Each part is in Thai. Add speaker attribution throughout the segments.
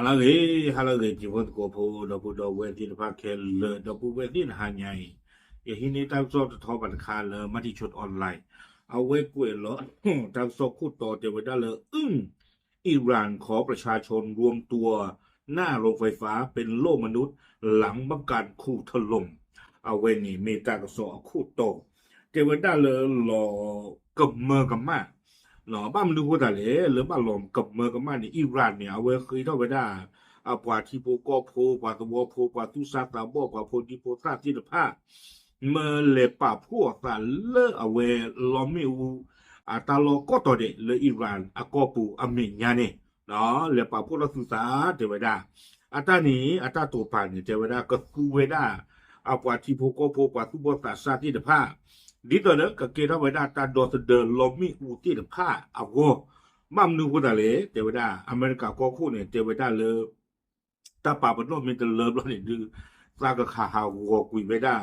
Speaker 1: halage jivot ko pho do pu do we tin pha khe le do pu we tin ha nyai ye hini ta so tho ban kha le mati chut online awe kwe lo ตาม so ขุดต่อเทวดาเลยอิหร่านขอประชาชนรวมตัวหน้าโรงไฟฟ้าเป็นโลกมนุษย์หลังบังการคู่ถล่มเอาไว้นี่เมตากสอคู่โตเทวดาเลยหลอกับเมือกับมาหลอบ้ามดูตาเลยหรือบ้าหลอมกับเมือกับมานี่อิหร่านเนี่ยเอาไว้เคยเทวดาเอาปว่าที่โปก็โพปว่าตะวโพปว่าตุซาตาบ่ปว่าโพดิโพซาจิตภาเมื่อเลปาพวกตาเลเอาไว้ลอมิวตาโลก็ต่อเดle Iran ก็ปูอเมญานี่เนาะเลปาพวกเราศึกษาเทวดาตานี้ตาตัวผ่านเทวดาก็คือเวดาเอาปว่าที่โพก็โพปว่าตุบ่ตาซาจิตภาดิตอเนก็เกตเวดาตาดอตเดลอมิอูจิตภาเอาโกมัมนูก็ตาเลยเทวดาอเมริกาก็คู่เนี่ยเทวดาเลตาปาปโนมีแต่เลิฟแล้วนี่ดื้อซากะคาฮาวก็กุยเวดา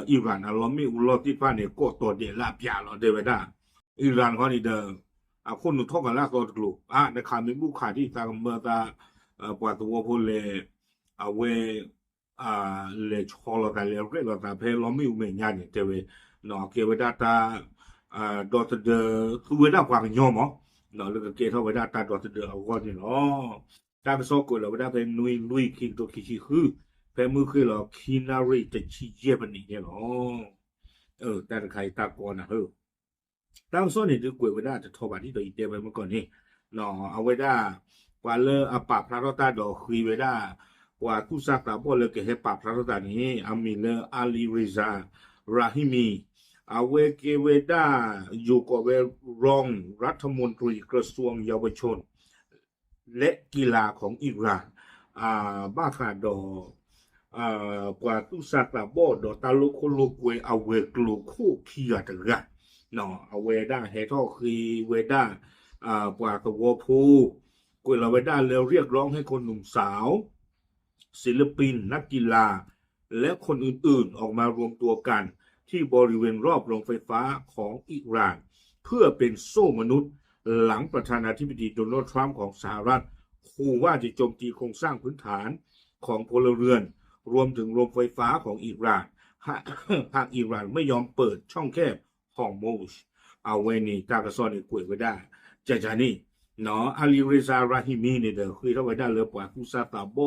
Speaker 1: อิหร่านลอมิอูลอติฟาเนี่ยก็ตัวเดลาပြแล้วเทวดาอิหร่านเขานี่เด้อคนนุทอกกันละก็กลูในคามีบุคาที่ตามเมื่อตาปว่าตัวพเลเอาเวเลชอลตาเลเรลตาเพลอมิอูเมญานี่เทเวเนาะเกเวดาตาดอตเดคือเวดากว่าญอมเนาะแล้วก็เกเทเวดาตาดอตเดเอาก็นี่เนาะตามซอกก็แล้วเวดาเป็นนุยคิงโตคิชิคือเพมือคือแล้วคินาริจะชิเจบันนี่เนาะแต่ใครตากอนนะตามโซนี่ดูกวยเวดาจะทบาที่ตัวอีเตไปเมื่อก่อนนี่เนาะเอาเวดากว่าเลอปาพระรตาดอคุยเวดากว่าตุซักตาบ่เลเกเฮปาพระรตานี่อามีเลอาลีริซาราฮิมีเอาเวเกเวดาอยู่กับเวรองรัฐมนตรีกระทรวงเยาวชนและกีฬาของอิหร่านบาคาดอกว่าตุซักตาบ่ดอตาลุโคโลกวยเอาเวกลูคู่เคียตะกะเนาะเอาเวดาเฮทอคือเวดาปว่าตะวพูกวยละเวดาแล้วเรียกร้องให้คนหนุ่มสาวศิลปินนักกีฬาและคนอื่นๆออกมารวมตัวกันที่บริเวณรอบโรงไฟฟ้าของอิหร่านเพื่อเป็นโซ่มนุษย์หลังประธานาธิบดีโดนัลด์ทรัมป์ของสหรัฐขู่ว่าจะโจมตีโครงสร้างพื้นฐานของพลเรือนรวมถึงโรงไฟฟ้าของอิหร่านหากอิหร่านไม่ยอมเปิดช่องแคบฮอร์มูซเอาไว้นี่ตากะซอนนี่กวยไว้ได้จานี่เนาะอาลีริซาราฮิมีนี่เด้อคือเท่าไว้ได้เลยปว่ากุซาตาโบ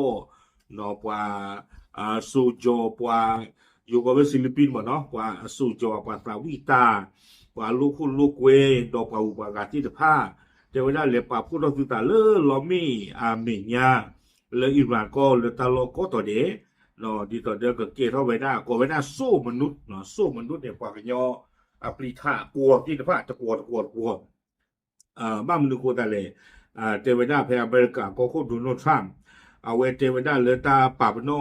Speaker 1: เนาะปว่าซูโจปว่าอยู่กับฟิลิปปินส์บ่เนาะปว่าซูโจปว่าซาวิตาปว่าลูคุลูกเวดอกปว่าอุปกาติตภาเทวดาเลปว่าผู้เราสุตาเลลอมีอาเมญาเลอิหร่านก็เลตาโลก็ต่อเดเนาะดิต่อเดก็เกเท่าไว้ได้ก็ไว้ได้โซ่มนุษย์เนาะโซ่มนุษย์เนี่ยปว่ากันยอปริธากลัวที่ตภาจะกลัวบ้ามนุโกตาเลเทวดาแพอเมริกาก็โคโดนัลด์ทรัมป์เอาเวเทวดาเลตาปาบโน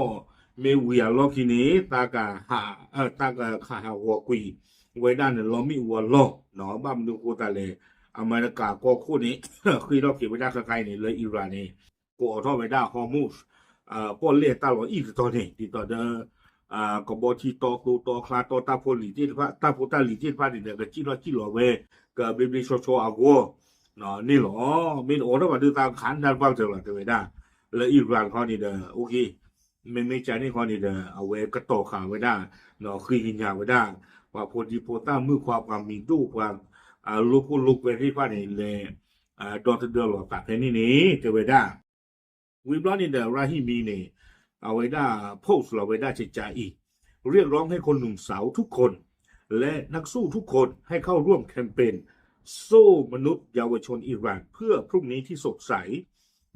Speaker 1: เมวิอาลอคินีตากะหาตากะคาฮาวกุยเวดาเนี่ยลอมิวัวลอเนาะบ้ามนุโกตาเลอเมริกาก็คู่นี้คือเราเก็บไว้ได้ใกล้ๆนี่เลยอิหร่านนี่ก็ออทอไว้ได้ฮอร์มูซป้อเลตาลออีตอนนี้ติต่อเดก็บ่ที่ตอตูตอคลาตอตาโพลิติพะตาโพตาลิติพะนี่ก็จิลอเวก็เบบิโชอาโกเนาะนี่หรอมีโอนะว่าดูตามขันดันฟังเถอะเทวดาและอิหร่านเขานี่เด้อโอเคไม่ใจนี่เขานี่เด้อเอาไว้ก็ต่อขาไว้ได้เนาะคือยินยาไว้ได้ว่าโพดิโพตามือความมีดูความลูกเวที่พะนี่แลดอตเดอร์หลอตัดนี่เทวดาวิบลอนี่เด้อราฮิมีนี่เอาไว้ได้โพสต์เราไว้ได้ใจอีกเรียกร้องให้คนหนุ่มสาวทุกคนและนักสู้ทุกคนให้เข้าร่วมแคมเปญโซ่มนุษย์เยาวชนอิหร่านเพื่อพรุ่งนี้ที่สดใส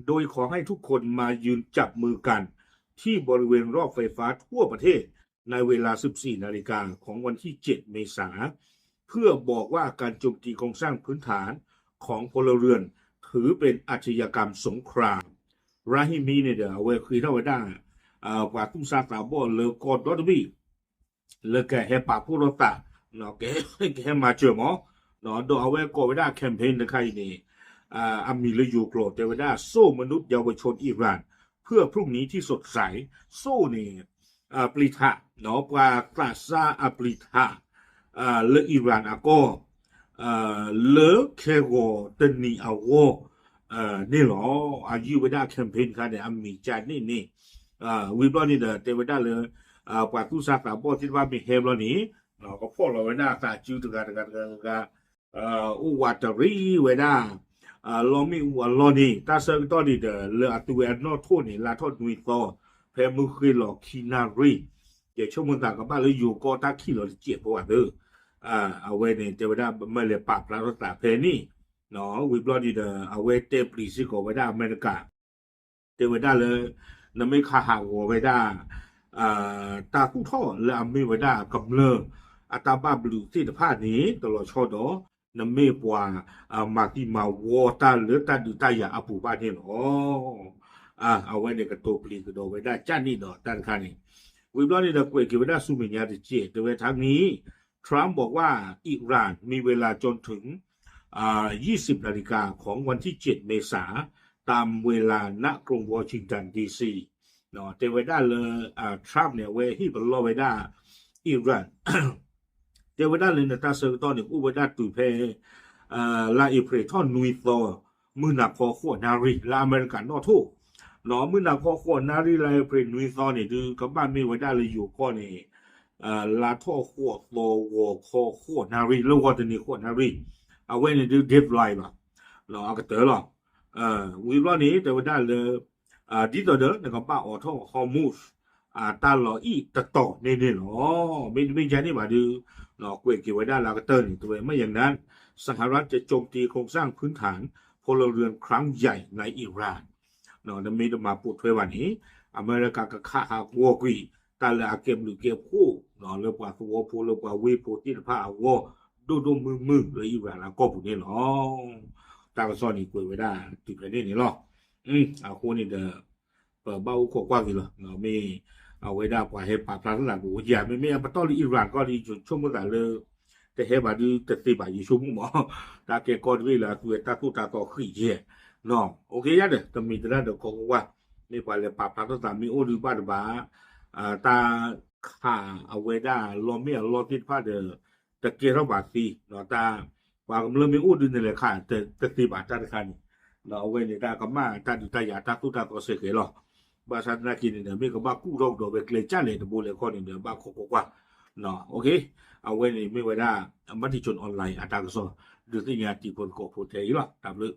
Speaker 1: โดยขอให้ทุกคนมายืนจับมือกันที่บริเวณรอบไฟฟ้าทั่วประเทศในเวลา 14 นาฬิกาของวันที่ 7 เมษายนเพื่อบอกว่าการโจมตีโครงสร้างพื้นฐานของพลเรือนถือเป็นอาชญากรรมสงครามราฮิมีเนี่ยเด้อเว้ยคือเท่าไว้ได้ปว่าตุซาตาบ่เลกอดดบีเลแกเฮปาผู้รตาเนาะแกมาเจอหมอเนาะdoเอาไว้ก็ไว้ได้แคมเปญในใครนี่อามีเลยอยู่โกรธแต่ว่าได้โซ่มนุษย์เยาวชนอิหร่านเพื่อพรุ่งนี้ที่สดใสโซ่นี่ปริธะเนาะปว่ากลาซาปริธะเลอิหร่านก็เลเคโกตนีอาโก นี่หรออายุเวลาแคมเปญค่ะเนี่ยมีจัดนี่วิบลอนี่เตเวดาเลยปาตุสักบ่ที่ว่ามีเฮบลอนี่เนาะก็พอเราเวลาตาจิวตกะอุวัตรีเวดาลอมีอุลอนี่ตาเซตอนี่เลอตุเวนอโทนี่ลาทอนุยโตเพมุคิลอคินารีเดี๋ยวชั่วโมงตากะบ้าเลยอยู่ก็ตาคิลอเจ็บบ่ว่าเด้อเอาไว้นี่เตเวดาไม่เลยปากลาตาเพนี่เนาะวิบลอนี่เอาไว้เตปริซิโกเวดาอเมริกาเตเวดาเลยนำไม่คาหาหัวเวดาตาผู้ท่อและอเมเวดากำเลออัตาบาบลูที่ภาคนี้ตลอดชอดอนำไม่ปว่ามาที่มาวอตาหรือตาดูตายาอปูบ้านนี่หรอเอาไว้ในกระโตปลีกระโดไว้ได้จ้านี่ดอกด้านข้างนี้วิบลอนี่กวยกิวดาสุเมญาติเจแต่เวทางนี้ทรัมป์บอกว่าอิหร่านมีเวลาจนถึง20 นาฬิกาของวันที่7 เมษายนตามเวลาณกรุงวอชิงตันดีซีเนาะแต่เวลาเลยทรัมป์เนี่ยเวที่บลอเวลาอิหร่านแต่เวลาเลยนะตาเซอร์ตอนนี่อุเวลาตุเพลาอิเพรทอนนุยโตมือนักพอขวนารีลาอเมริกันนอทูเนาะมือนักพอขวนารีลาอิเพรนุยโตนี่คือกับบ้านมีเวลาเลยอยู่ก็นี่ลาทอขวโตวอคอขวนารีแล้วว่าจะนี่ขวนารีเอาไว้ในดูเดฟไลน์ล่ะเนาะเอากระเตอล่ะวิบลอนี้แต่ว่าได้เลยดิโตเดอในกับป้าออโทฮอร์มูสตาลออีตะต่อนี่เนาะไม่ใช่นี่มาดูเนาะกวยเกี่ยวไว้ได้ลากระเตอนี่ตัวไม่อย่างนั้นสหรัฐจะโจมตีโครงสร้างพื้นฐานพลเรือนครั้งใหญ่ในอิหร่านเนาะมีมาพูดไว้วันนี้อเมริกาก็ฆ่าหักวัวกุยตาละเก็บหรือเก็บคู่เนาะเรื่องว่าวัวพูเรื่องว่าวีโปที่ผ้าวัวดูมือเลยอิหร่านแล้วก็ผู้นี้เนาะตาก็ซ่อนนี่กวยไว้ได้ติดไปนี่หรอเอาคนนี่เบาขกว่ากี่เหรอเนาะมีเอาไว้ได้กว่าให้ปากพลังหลังกูอย่าไม่ปะตออิหร่านก็ดีช่วงเมื่อไหร่เลยแต่ให้บาดีแต่ติบาอยู่ชั่วโมงหมอตาเกกอดวิละตัวตาตุตาต่อขี้เจเนาะโอเคยะเด้ตมีตระเดก็ว่านี่กว่าเลยปากพลังตามีโอดูบาดบาตาขาเอาไว้ได้ลอมีลอติดพาตะเกระบาดตีเนาะตาว่าก็เริ่มมีโอดูนี่แหละค่ะแต่ติบาตาคันเราเอาไว้ในตาก็มาตาดูตายาตาตุตาก็เสกเหรอบาสันนากินเนี่ยมีก็บากู้รอกดอกเวกเลจ้าเลยตะโบเลยข้อนี่เด้อบาขกว่าเนาะโอเคเอาไว้นี่ไม่ไว้ได้มันที่ชนออนไลน์อัตราก็ซอหรือที่งานที่ผลก็โพเทอยู่ล่ะตามเลย